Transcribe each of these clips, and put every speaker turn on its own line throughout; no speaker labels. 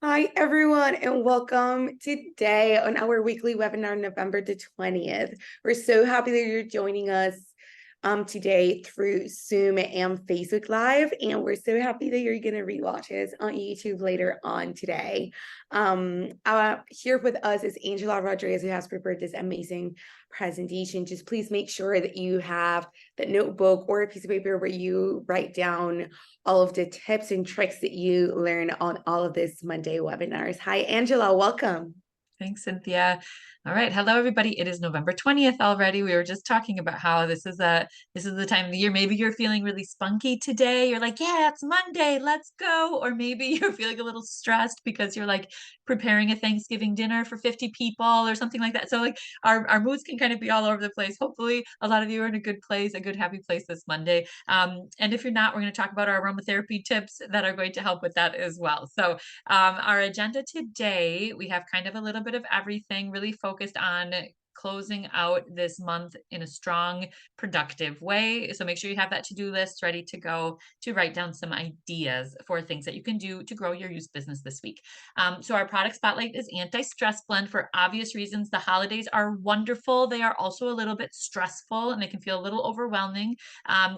Hi, everyone, and welcome today on our weekly webinar, November the 20th. We're so happy that you're joining us today through Zoom and Facebook Live, and we're so happy that you're going to rewatch us on YouTube later on today. Here with us is Angela Rodriguez, who has prepared this amazing presentation. Just please make sure that you have the notebook or a piece of paper where you write down all of the tips and tricks that you learn on all of this Monday webinars. Hi, Angela, welcome.
Thanks, Cynthia. All right. Hello, everybody. It is November 20th already. We were just talking about how this is the time of the year. Maybe you're feeling really spunky today. You're like, yeah, it's Monday. Let's go. Or maybe you're feeling a little stressed because you're like preparing a Thanksgiving dinner for 50 people or something like that. So like our moods can kind of be all over the place. Hopefully a lot of you are in a good place, a good happy place this Monday. And if you're not, we're going to talk about our aromatherapy tips that are going to help with that as well. So our agenda today, we have kind of a little bit of everything, really focused on closing out this month in a strong, productive way. So make sure you have that to-do list ready to go to write down some ideas for things that you can do to grow your youth business this week. So our product spotlight is anti-stress blend for obvious reasons. The holidays are wonderful. They are also a little bit stressful and they can feel a little overwhelming.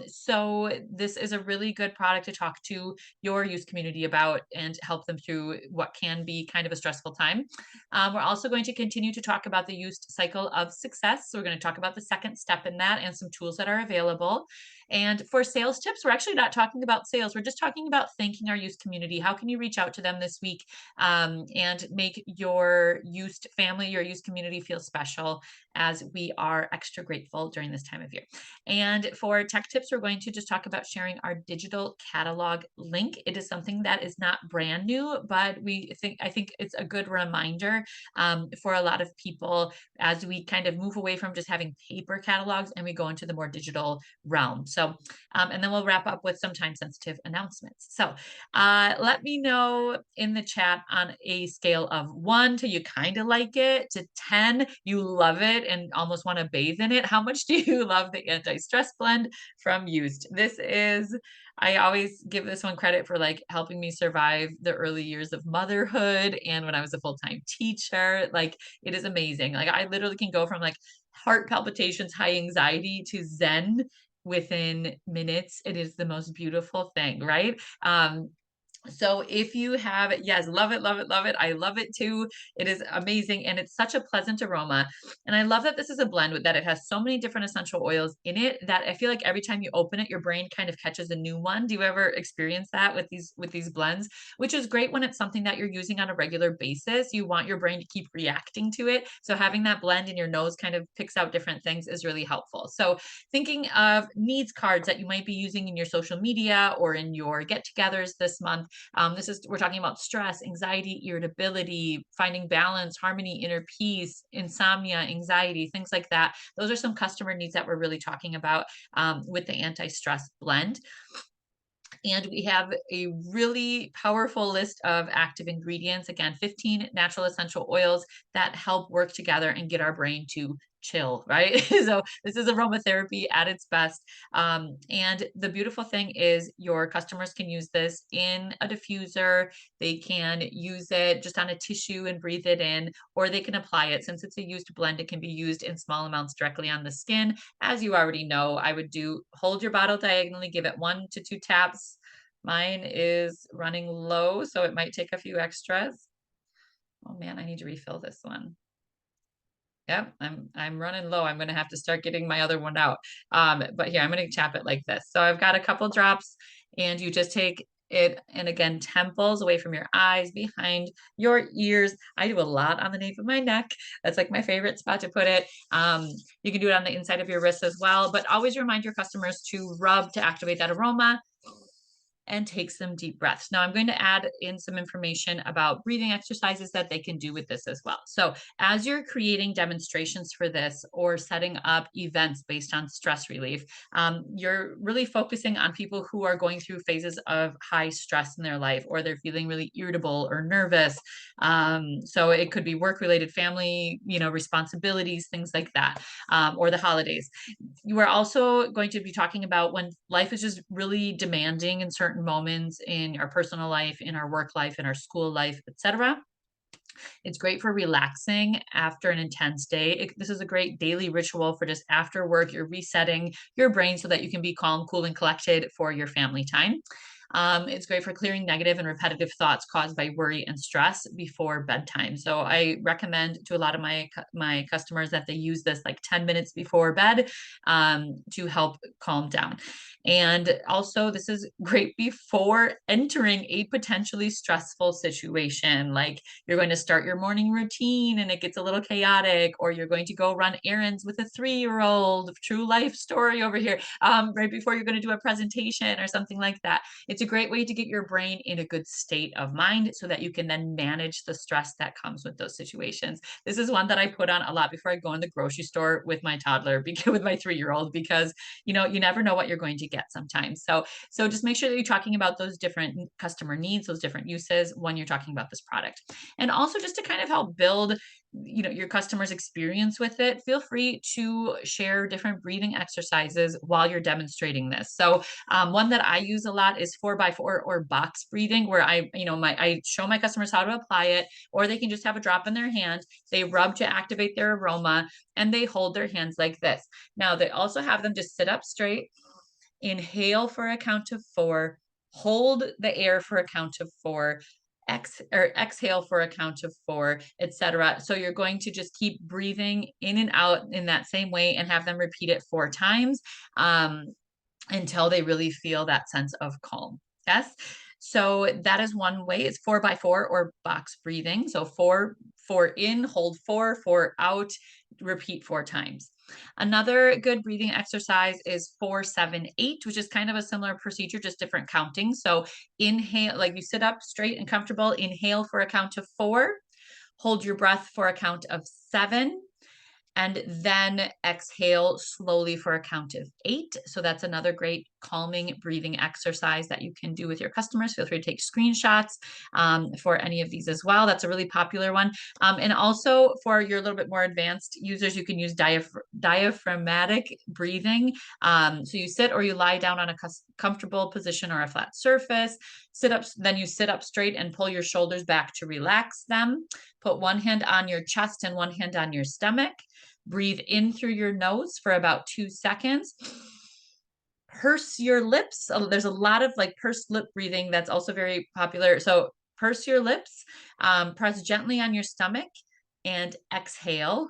So this is a really good product to talk to your youth community about and help them through what can be kind of a stressful time. We're also going to continue to talk about the youth cycle of success. So we're going to talk about the second step in that and some tools that are available. And for sales tips, we're actually not talking about sales. We're just talking about thanking our youth community. How can you reach out to them this week and make your youth family, your youth community feel special as we are extra grateful during this time of year. And for tech tips, we're going to just talk about sharing our digital catalog link. It is something that is not brand new, but I think it's a good reminder for a lot of people as we kind of move away from just having paper catalogs and we go into the more digital realm. So, and then we'll wrap up with some time sensitive announcements. So let me know in the chat on a scale of 1 to you kind of like it to 10, you love it and almost want to bathe in it. How much do you love the anti-stress blend from Used? I always give this one credit for like helping me survive the early years of motherhood and when I was a full-time teacher. Like it is amazing. Like I literally can go from like heart palpitations, high anxiety to zen within minutes. It is the most beautiful thing, right? So if you have, yes, love it, love it, love it. I love it too. It is amazing and it's such a pleasant aroma. And I love that this is a blend with that it has so many different essential oils in it that I feel like every time you open it, your brain kind of catches a new one. Do you ever experience that with these blends? Which is great when it's something that you're using on a regular basis. You want your brain to keep reacting to it. So having that blend in your nose kind of picks out different things is really helpful. So thinking of needs cards that you might be using in your social media or in your get-togethers this month. We're talking about stress, anxiety, irritability, finding balance, harmony, inner peace, insomnia, anxiety, things like that. Those are some customer needs that we're really talking about with the anti-stress blend. And we have a really powerful list of active ingredients. Again, 15 natural essential oils that help work together and get our brain to chill, right? So this is aromatherapy at its best. And the beautiful thing is your customers can use this in a diffuser. They can use it just on a tissue and breathe it in, or they can apply it. Since it's a used blend, it can be used in small amounts directly on the skin. As you already know, I would hold your bottle diagonally, give it 1 to 2 taps. Mine is running low, so it might take a few extras. Oh man, I need to refill this one. Yep, I'm running low. I'm gonna have to start getting my other one out. But here, I'm gonna tap it like this. So I've got a couple drops, and you just take it, and again, temples away from your eyes, behind your ears. I do a lot on the nape of my neck. That's like my favorite spot to put it. You can do it on the inside of your wrist as well, but always remind your customers to rub to activate that aroma and take some deep breaths. Now I'm going to add in some information about breathing exercises that they can do with this as well. So as you're creating demonstrations for this or setting up events based on stress relief, you're really focusing on people who are going through phases of high stress in their life, or they're feeling really irritable or nervous. So it could be work-related, family, responsibilities, things like that, or the holidays. You are also going to be talking about when life is just really demanding in certain important moments in our personal life, in our work life, in our school life, etc. It's great for relaxing after an intense day. This is a great daily ritual for just after work. You're resetting your brain so that you can be calm, cool, and collected for your family time. It's great for clearing negative and repetitive thoughts caused by worry and stress before bedtime. So I recommend to a lot of my customers that they use this like 10 minutes before bed to help calm down. And also, this is great before entering a potentially stressful situation. Like you're going to start your morning routine and it gets a little chaotic, or you're going to go run errands with a 3-year-old, true life story over here, right before you're going to do a presentation or something like that. It's a great way to get your brain in a good state of mind so that you can then manage the stress that comes with those situations. This is one that I put on a lot before I go in the grocery store with my toddler, with my 3-year-old, because you never know what you're going to get sometimes. So just make sure that you're talking about those different customer needs, those different uses when you're talking about this product. And also just to kind of help build your customer's experience with it, feel free to share different breathing exercises while you're demonstrating this. So one that I use a lot is 4x4 or box breathing, where I show my customers how to apply it, or they can just have a drop in their hand. They rub to activate their aroma, and they hold their hands like this. Now they also have them just sit up straight, inhale for a count of 4, hold the air for a count of 4, exhale for a count of 4, etc. So you're going to just keep breathing in and out in that same way and have them repeat it 4 times until they really feel that sense of calm. Yes. So that is one way. It's 4x4 or box breathing. So 4 in, hold 4, 4 out, repeat 4 times. Another good breathing exercise is 4-7-8, which is kind of a similar procedure, just different counting. So inhale, like you sit up straight and comfortable, inhale for a count of 4, hold your breath for a count of 7, and then exhale slowly for a count of 8. So that's another great calming breathing exercise that you can do with your customers. Feel free to take screenshots for any of these as well. That's a really popular one. And also for your little bit more advanced users, you can use diaphragmatic breathing. So you sit or you lie down on a comfortable position or a flat surface. Sit up, then you sit up straight and pull your shoulders back to relax them. Put one hand on your chest and one hand on your stomach. Breathe in through your nose for about 2 seconds. Purse your lips. There's a lot of like pursed lip breathing that's also very popular. So purse your lips, press gently on your stomach, and exhale.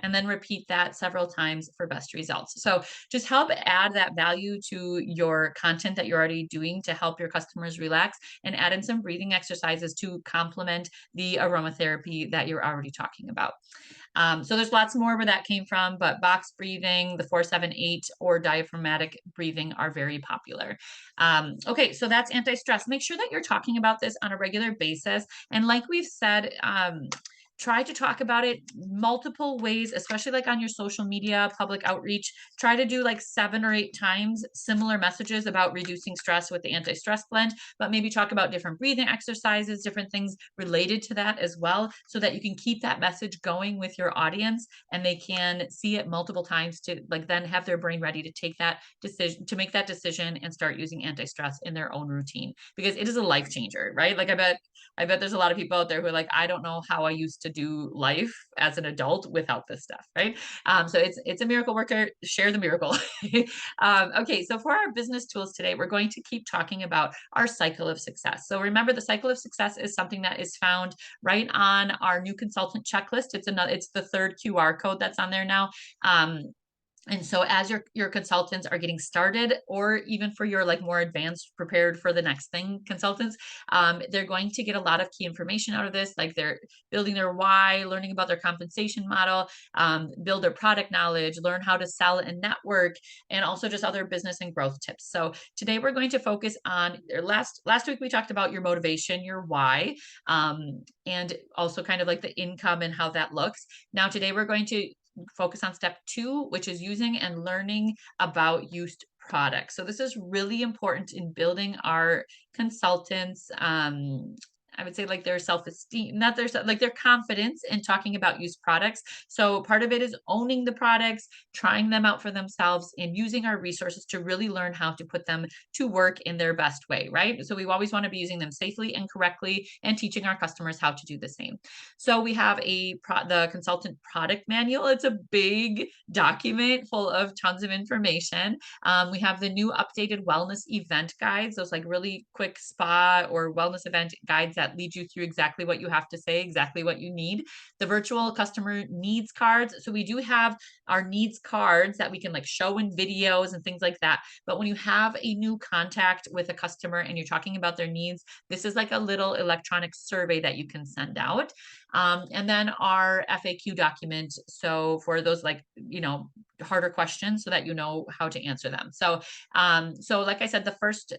And then repeat that several times for best results. So just help add that value to your content that you're already doing to help your customers relax, and add in some breathing exercises to complement the aromatherapy that you're already talking about. So there's lots more where that came from, but box breathing, the 4-7-8, or diaphragmatic breathing are very popular. Okay, so that's anti-stress. Make sure that you're talking about this on a regular basis. And like we've said, try to talk about it multiple ways, especially like on your social media, public outreach. Try to do like 7 or 8 times similar messages about reducing stress with the anti-stress blend, but maybe talk about different breathing exercises, different things related to that as well, so that you can keep that message going with your audience and they can see it multiple times to like then have their brain ready to take that decision, to make that decision and start using anti-stress in their own routine, because it is a life changer, right? Like I bet there's a lot of people out there who are like, I don't know how I used to do life as an adult without this stuff, right? So it's a miracle worker. Share the miracle. Okay, so for our business tools today, we're going to keep talking about our cycle of success. So remember, the cycle of success is something that is found right on our new consultant checklist. It's the 3rd QR code that's on there now. And so as your consultants are getting started, or even for your like more advanced prepared for the next thing consultants, they're going to get a lot of key information out of this. Like they're building their why, learning about their compensation model, build their product knowledge, learn how to sell and network, and also just other business and growth tips. So today we're going to focus on last week we talked about your motivation, your why, and also kind of like the income and how that looks. Now today we're going to focus on step 2, which is using and learning about used products. So this is really important in building our consultants' I would say like their self-esteem, not their like their confidence in talking about used products. So part of it is owning the products, trying them out for themselves, and using our resources to really learn how to put them to work in their best way, right? So we always want to be using them safely and correctly and teaching our customers how to do the same. So we have the consultant product manual. It's a big document full of tons of information. We have the new updated wellness event guides, those like really quick spa or wellness event guides that lead you through exactly what you have to say, exactly what you need. The virtual customer needs cards. So we do have our needs cards that we can like show in videos and things like that. But when you have a new contact with a customer and you're talking about their needs, this is like a little electronic survey that you can send out. And then our FAQ document. So for those like, harder questions so that you know how to answer them. So like I said, the first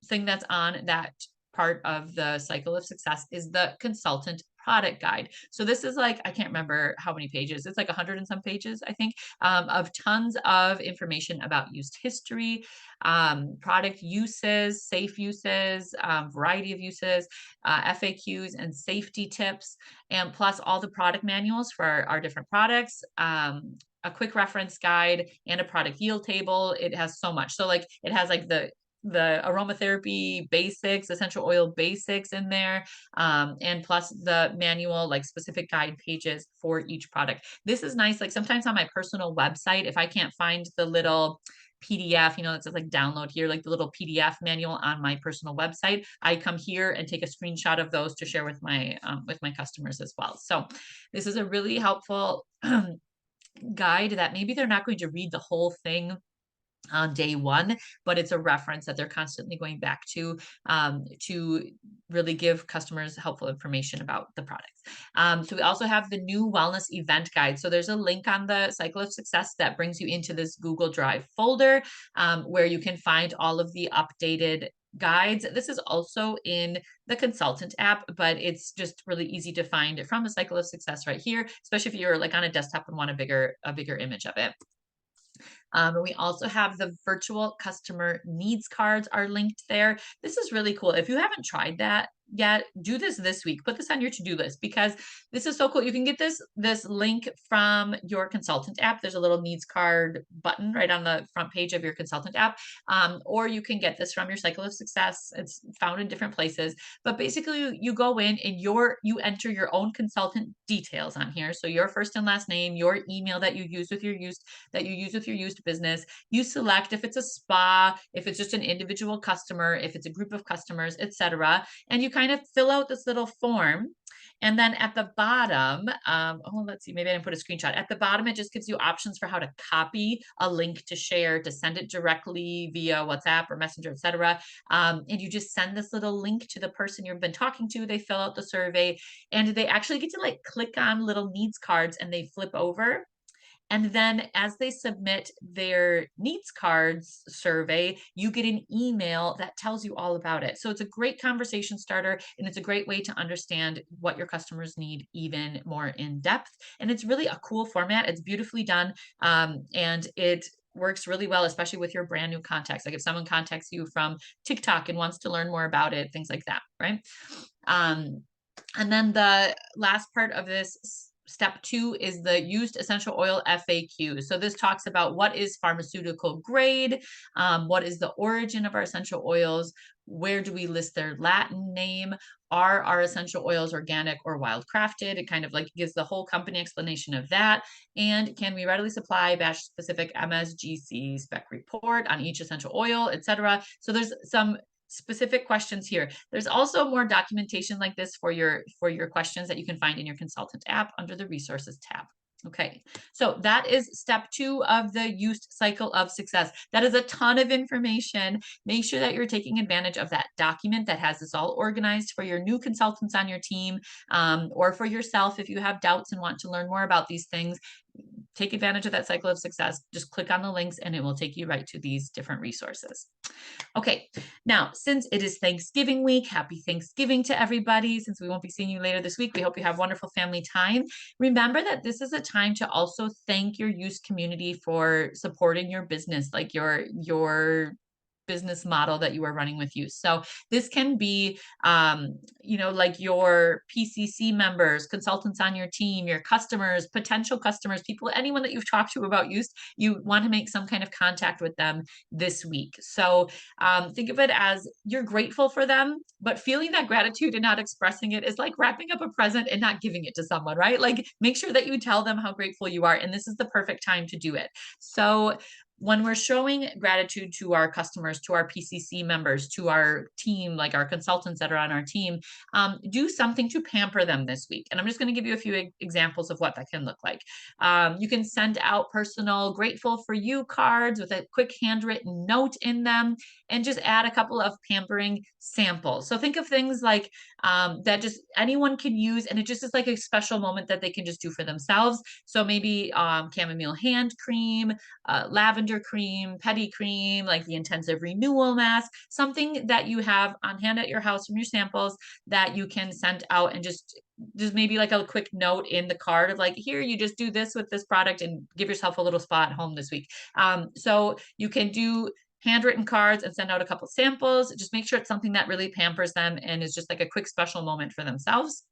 thing that's on that part of the cycle of success is the consultant product guide. So this is like, I can't remember how many pages. It's like 100 and some pages, I think, of tons of information about used history, product uses, safe uses, variety of uses, FAQs and safety tips, and plus all the product manuals for our different products, a quick reference guide, and a product yield table. It has so much. So like it has like the aromatherapy basics, essential oil basics in there, and plus the manual, like specific guide pages for each product. This is nice. Like sometimes on my personal website, if I can't find the little PDF, that says like download here, like the little PDF manual on my personal website, I come here and take a screenshot of those to share with my customers as well. So this is a really helpful guide that maybe they're not going to read the whole thing on day one, but it's a reference that they're constantly going back to really give customers helpful information about the products. So we also have the new wellness event guide. So there's a link on the cycle of success that brings you into this Google Drive folder, where you can find all of the updated guides. This is also in the consultant app, but it's just really easy to find from the cycle of success right here, especially if you're like on a desktop and want a bigger image of it. We also have the virtual customer needs cards are linked there. This is really cool. If you haven't tried that yet, do this week. Put this on your to-do list because this is so cool. You can get this link from your consultant app. There's a little needs card button right on the front page of your consultant app, or you can get this from your cycle of success. It's found in different places, but basically you go in and you enter your own consultant details on here. So your first and last name, your email that you use with your used business. You select if it's a spa, if it's just an individual customer, if it's a group of customers, etc. And you kind of fill out this little form. And then at the bottom, let's see, maybe I didn't put a screenshot. At the bottom, it just gives you options for how to copy a link to share, to send it directly via WhatsApp or Messenger, etc. And you just send this little link to the person you've been talking to. They fill out the survey, and they actually get to like click on little needs cards, and they flip over. And then as they submit their needs cards survey, you get an email that tells you all about it. So it's a great conversation starter, and it's a great way to understand what your customers need even more in depth. And it's really a cool format. It's beautifully done. And it works really well, especially with your brand new contacts. Like if someone contacts you from TikTok and wants to learn more about it, things like that, right? And then the last part of this step 2 is the used essential oil FAQ. So this talks about what is pharmaceutical grade, what is the origin of our essential oils, where do we list their Latin name, are our essential oils organic or wild crafted? It kind of like gives the whole company explanation of that. And can we readily supply batch specific MSGC spec report on each essential oil, etc. So there's some specific questions here. There's also more documentation like this for your questions that you can find in your consultant app under the resources tab. Okay, so that is step 2 of the used cycle of success. That is a ton of information. Make sure that you're taking advantage of that document that has this all organized for your new consultants on your team, or for yourself if you have doubts and want to learn more about these things. Take advantage of that cycle of success. Just click on the links and it will take you right to these different resources. Okay, now, since it is Thanksgiving week, happy Thanksgiving to everybody. Since we won't be seeing you later this week, we hope you have wonderful family time. Remember that this is a time to also thank your used community for supporting your business, like your business model that you are running with you. So this can be, like your PCC members, consultants on your team, your customers, potential customers, people, anyone that you've talked to about use, you want to make some kind of contact with them this week. So think of it as you're grateful for them, but feeling that gratitude and not expressing it is like wrapping up a present and not giving it to someone, right? Like make sure that you tell them how grateful you are. And this is the perfect time to do it. So when we're showing gratitude to our customers, to our PCC members, to our team, like our consultants that are on our team, do something to pamper them this week. And I'm just going to give you a few examples of what that can look like. You can send out personal grateful for you cards with a quick handwritten note in them, and just add a couple of pampering samples. So think of things like that just anyone can use, and it just is like a special moment that they can just do for themselves. So maybe chamomile hand cream, lavender cream, pedi cream, like the intensive renewal mask, something that you have on hand at your house from your samples that you can send out, and just maybe like a quick note in the card of like, here, you just do this with this product and give yourself a little spot at home this week. So you can do handwritten cards and send out a couple samples. Just make sure it's something that really pampers them and is just like a quick special moment for themselves.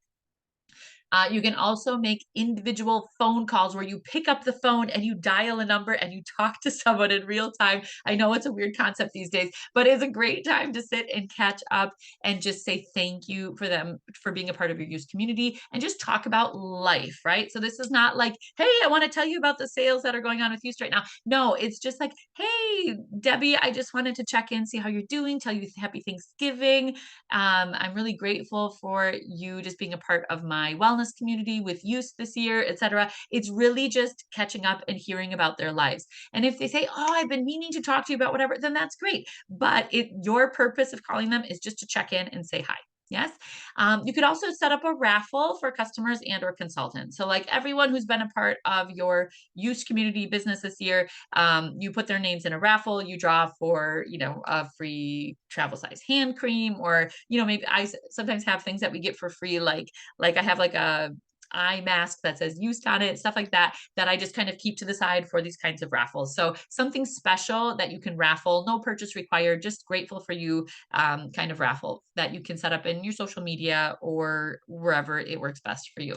You can also make individual phone calls where you pick up the phone and you dial a number and you talk to someone in real time. I know it's a weird concept these days, but it's a great time to sit and catch up and just say thank you for them for being a part of your youth community, and just talk about life, right? So this is not like, hey, I want to tell you about the sales that are going on with youth right now. No, it's just like, hey, Debbie, I just wanted to check in, see how you're doing, tell you happy Thanksgiving. I'm really grateful for you just being a part of my wellness community with youth this year, etc. It's really just catching up and hearing about their lives. And if they say, oh, I've been meaning to talk to you about whatever, then that's great. But your purpose of calling them is just to check in and say hi. Yes. You could also set up a raffle for customers and or consultants. So like everyone who's been a part of your youth community business this year, you put their names in a raffle, you draw for, a free travel size hand cream, or, maybe I sometimes have things that we get for free. Like I have like a eye mask that says used on it, stuff like that, that I just kind of keep to the side for these kinds of raffles. So something special that you can raffle, no purchase required, just grateful for you kind of raffle that you can set up in your social media or wherever it works best for you.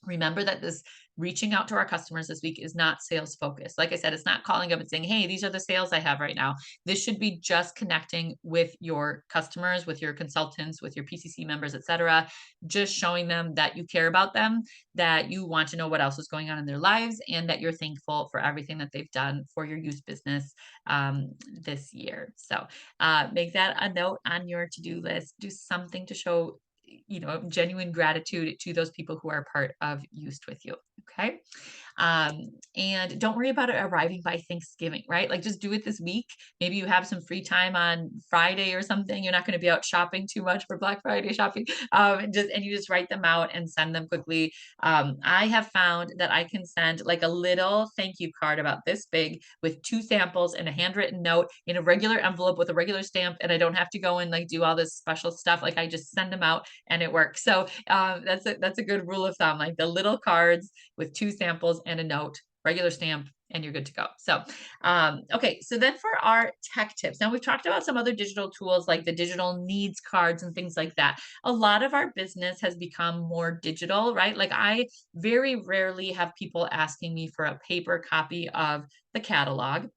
Remember that this reaching out to our customers this week is not sales focused. Like I said, it's not calling up and saying, hey, these are the sales I have right now. This should be just connecting with your customers, with your consultants, with your PCC members, etc. Just showing them that you care about them, that you want to know what else is going on in their lives, and that you're thankful for everything that they've done for your youth business this year. So make that a note on your to-do list. Do something to show genuine gratitude to those people who are part of youth with you. Okay. And don't worry about it arriving by Thanksgiving, right? Like just do it this week. Maybe you have some free time on Friday or something. You're not going to be out shopping too much for Black Friday shopping. And you just write them out and send them quickly. I have found that I can send like a little thank you card about this big with 2 samples and a handwritten note in a regular envelope with a regular stamp. And I don't have to go and like do all this special stuff. Like I just send them out and it works. So that's a good rule of thumb, like the little cards with 2 samples and a note, regular stamp, and you're good to go. So, okay. So then for our tech tips, now we've talked about some other digital tools like the digital needs cards and things like that. A lot of our business has become more digital, right? Like I very rarely have people asking me for a paper copy of the catalog.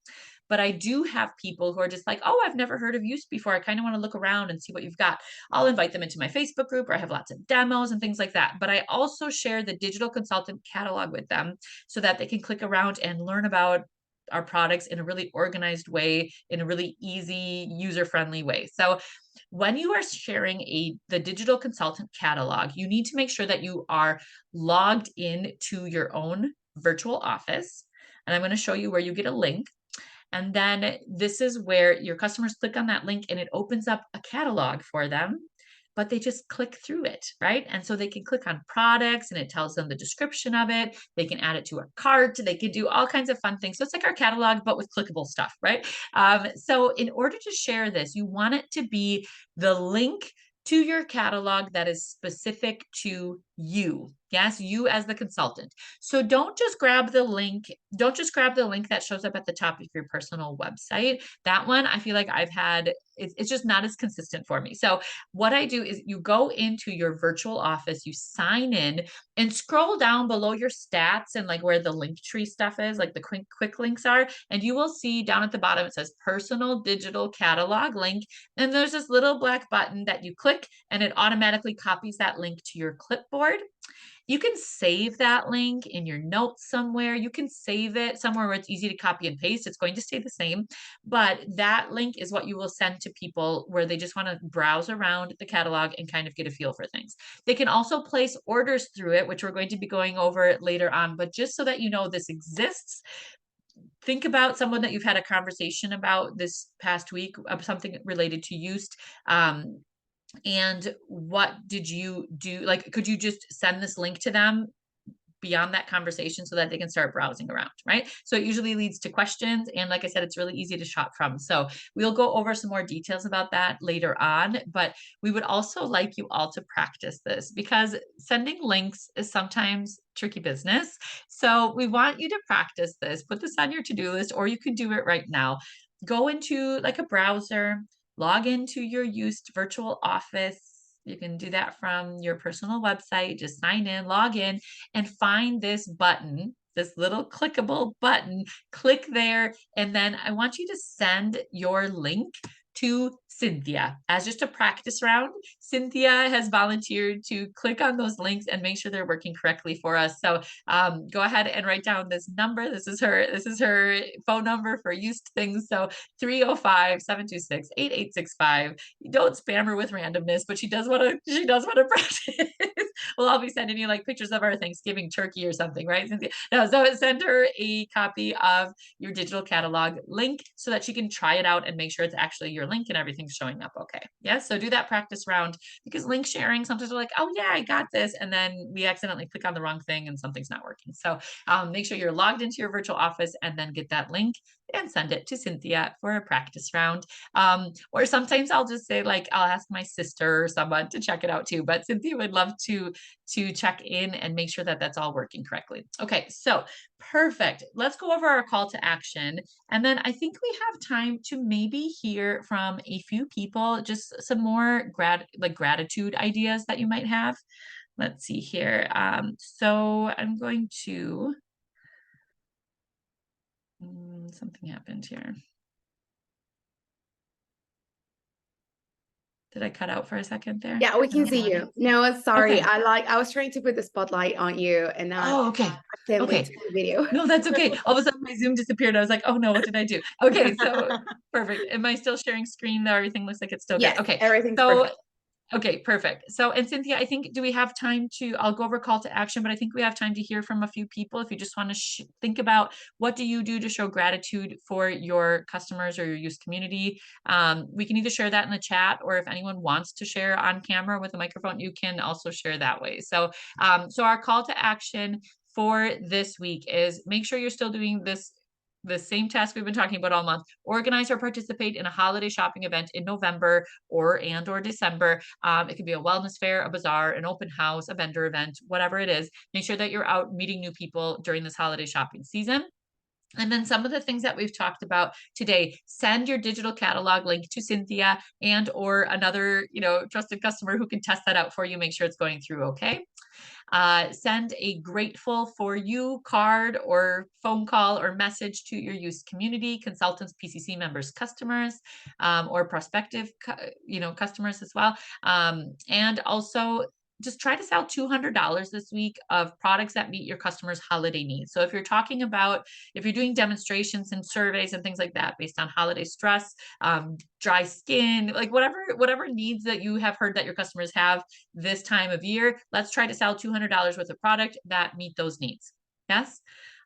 But I do have people who are just like, oh, I've never heard of Use before. I kind of want to look around and see what you've got. I'll invite them into my Facebook group, or I have lots of demos and things like that. But I also share the digital consultant catalog with them so that they can click around and learn about our products in a really organized way, in a really easy, user-friendly way. So when you are sharing the digital consultant catalog, you need to make sure that you are logged in to your own virtual office. And I'm going to show you where you get a link. And then this is where your customers click on that link and it opens up a catalog for them, but they just click through it, right? And so they can click on products and it tells them the description of it. They can add it to a cart. They can do all kinds of fun things. So it's like our catalog, but with clickable stuff, right? So in order to share this, you want it to be the link to your catalog that is specific to you. Yes, you as the consultant. So don't just grab the link. Don't just grab the link that shows up at the top of your personal website. That one, I feel like I've had, it's just not as consistent for me. So what I do is you go into your virtual office, you sign in and scroll down below your stats and like where the link tree stuff is, like the quick links are. And you will see down at the bottom, it says personal digital catalog link. And there's this little black button that you click and it automatically copies that link to your clipboard. You can save that link in your notes somewhere. You can save it somewhere where it's easy to copy and paste. It's going to stay the same, but that link is what you will send to people where they just want to browse around the catalog and kind of get a feel for things. They can also place orders through it, which we're going to be going over later on, but just so that you know this exists, think about someone that you've had a conversation about this past week of something related to Used. And what did you do? Like, could you just send this link to them beyond that conversation so that they can start browsing around, right? So it usually leads to questions. And like I said, it's really easy to shop from. So we'll go over some more details about that later on, but we would also like you all to practice this because sending links is sometimes tricky business. So we want you to practice this, put this on your to-do list, or you can do it right now. Go into like a browser, log into your Used virtual office. You can do that from your personal website. Just sign in, log in, and find this button, this little clickable button. Click there, and then I want you to send your link to Cynthia as just a practice round. Cynthia has volunteered to click on those links and make sure they're working correctly for us. So go ahead and write down this number. This is her phone number for Used things. So 305-726-8865. Don't spam her with randomness, but she does want to practice. We'll all be sending you like pictures of our Thanksgiving turkey or something, right, Cynthia? No, so send her a copy of your digital catalog link so that she can try it out and make sure it's actually your link and everything's showing up okay. Yes, so do that practice round because link sharing, sometimes we're like, oh yeah, I got this. And then we accidentally click on the wrong thing and something's not working. So make sure you're logged into your virtual office and then get that link and send it to Cynthia for a practice round. Or sometimes I'll just say like, I'll ask my sister or someone to check it out too, but Cynthia would love to check in and make sure that that's all working correctly. Okay, so perfect. Let's go over our call to action. And then I think we have time to maybe hear from a few people, just some more gratitude ideas that you might have. Let's see here. So I'm going to, something happened here. Did I cut out for a second there?
Yeah, we can see you. No, sorry.
Okay.
I was trying to put the spotlight on you and I
Oh, okay.
accidentally
Okay.
took the video.
No, that's okay. All of a sudden my Zoom disappeared. I was like, oh no, what did I do? Okay, so perfect. Am I still sharing screen though? Everything looks like it's still good.
Yes,
Okay.
everything's
So
perfect.
okay, perfect. So, and Cynthia, I think, do we have time to, I'll go over call to action, but I think we have time to hear from a few people. If you just want to think about what do you do to show gratitude for your customers or your Used community, we can either share that in the chat, or if anyone wants to share on camera with a microphone, you can also share that way. So, so our call to action for this week is make sure you're still doing the same task we've been talking about all month. Organize or participate in a holiday shopping event in November or December. It could be a wellness fair, a bazaar, an open house, a vendor event, whatever it is. Make sure that you're out meeting new people during this holiday shopping season. And then some of the things that we've talked about today, send your digital catalog link to Cynthia and or another, trusted customer who can test that out for you. Make sure it's going through okay. Send a grateful for you card or phone call or message to your Used community, consultants, PCC members, customers, or prospective, customers as well. And also just try to sell $200 this week of products that meet your customers' holiday needs. So if you're doing demonstrations and surveys and things like that based on holiday stress, dry skin, like whatever needs that you have heard that your customers have this time of year, let's try to sell $200 worth of product that meet those needs. Yes?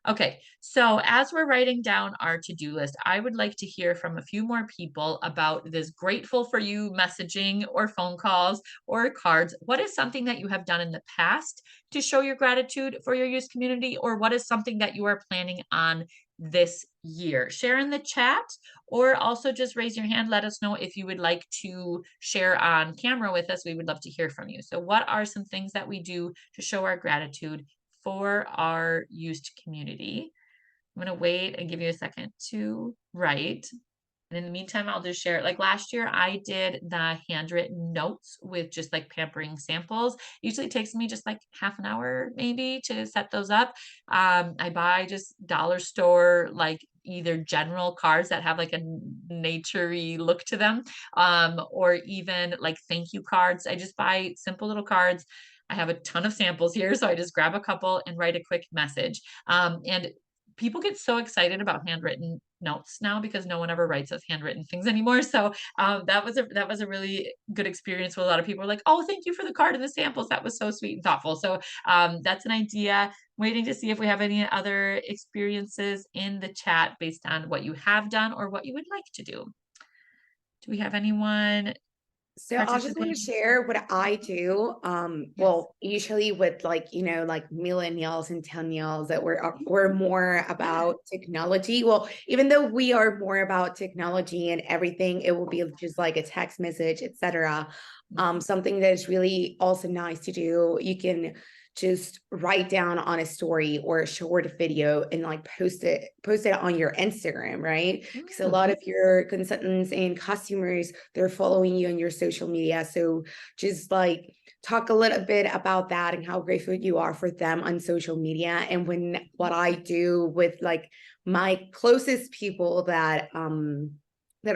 Okay, so as we're writing down our to-do list, I would like to hear from a few more people about this grateful for you messaging or phone calls or cards. What is something that you have done in the past to show your gratitude for your Used community, or what is something that you are planning on this year. Share in the chat, or also just raise your hand. Let us know if you would like to share on camera with us. We would love to hear from you. So what are some things that we do to show our gratitude for our used community? I'm going to wait and give you a second to write. And in the meantime, I'll just share it. Like last year, I did the handwritten notes with just like pampering samples. Usually it takes me just like half an hour maybe to set those up. I buy just dollar store, like either general cards that have like a naturey look to them, or even like thank you cards. I just buy simple little cards. I have a ton of samples here, so I just grab a couple and write a quick message. And people get so excited about handwritten notes now because no one ever writes us handwritten things anymore. So that was a really good experience with a lot of people were like, oh, thank you for the card and the samples. That was so sweet and thoughtful. So that's an idea. Waiting to see if we have any other experiences in the chat based on what you have done or what you would like to do. Do we have anyone
So I just want to
participating?
share what I do.
Yes.
Well, usually with like, like millennials and millennials that we're more
Yeah.
about technology. Well, even though we are more about technology and everything, it will be just like a text message, etc.
Mhm.
Something that is really also nice to do. You can just write down on a story or a short video and like post it on your Instagram, right? Because a lot
Mhm.
of your consultants and customers, they're following you on your social media. So just like talk a little bit about that and how grateful you are for them on social media. And when what I do with like my closest people that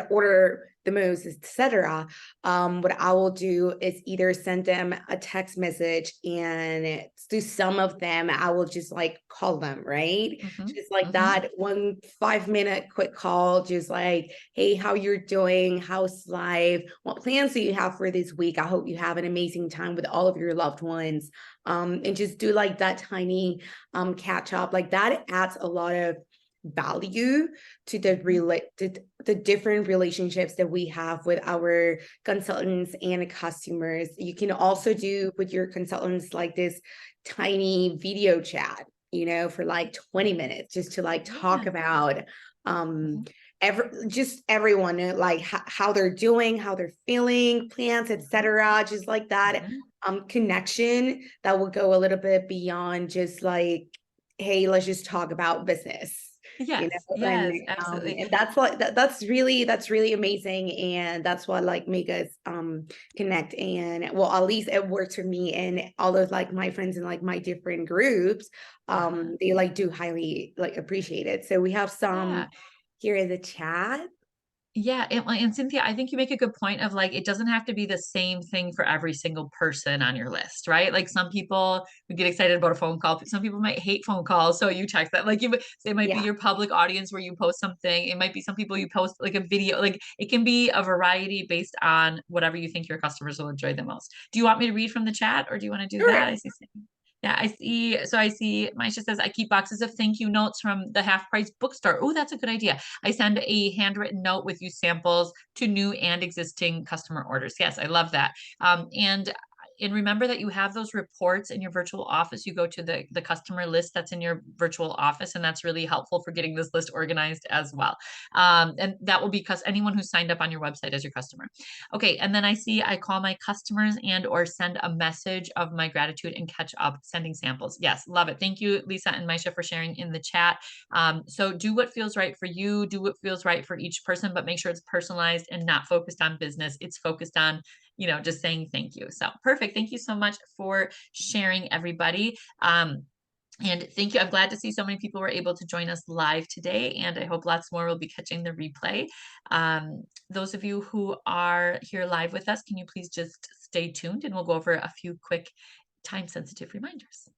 order the most, etc. What I will do is either send them a text message, and to some of them, I will just like call them, right?
Mhm.
Just like
Mhm.
that 1 5 minute quick call, just like, hey, how you're doing? How's life? What plans do you have for this week? I hope you have an amazing time with all of your loved ones. And just do like that tiny catch up. Like that adds a lot of value to
Mhm.
the different relationships that we have with our consultants and customers. You can also
Mhm.
do with your consultants like this tiny video chat, for like 20 minutes, just to like talk
Yeah.
about um
Mhm.
just everyone, like how they're doing, how they're feeling, plans,
Mhm.
etc. Just like that
Mhm.
connection that will go a little bit beyond just like, hey, let's just talk about business, you
Yes.
know and
Yes, absolutely.
and that's like that's really amazing, and that's what like make us connect. And well, at least it works for me and all of like my friends in like my different groups.
Uh-huh.
They like do highly like appreciate it. So we have some
Yeah.
here in the chat.
Yeah, and Cynthia, I think you make a good point of like it doesn't have to be the same thing for every single person on your list, right? Like some people would get excited about a phone call, but some people might hate phone calls. So you text that. Like it might be
Yeah,
your public audience where you post something. It might be some people you post like a video. Like it can be a variety based on whatever you think your customers will enjoy the most. Do you want me to read from the chat or do you want to do that?
sure.
I see. Yeah, I see. So I see Maisha says, I keep boxes of thank you notes from the half price bookstore. Oh, that's a good idea. I send a handwritten note with you samples to new and existing customer orders. Yes, I love that. And remember that you have those reports in your virtual office. You go to the customer list that's in your virtual office, and that's really helpful for getting this list organized as well. And that will be because anyone who signed up on your website as your customer. Okay, and then I see I call my customers and or send a message of my gratitude and catch up sending samples. Yes, love it. Thank you, Lisa and Maisha, for sharing in the chat. So do what feels right for you, do what feels right for each person, but make sure it's personalized and not focused on business. It's focused on, just saying thank you. So perfect. Thank you so much for sharing, everybody. And thank you. I'm glad to see so many people were able to join us live today, and I hope lots more will be catching the replay. Those of you who are here live with us, can you please just stay tuned and we'll go over a few quick time sensitive reminders.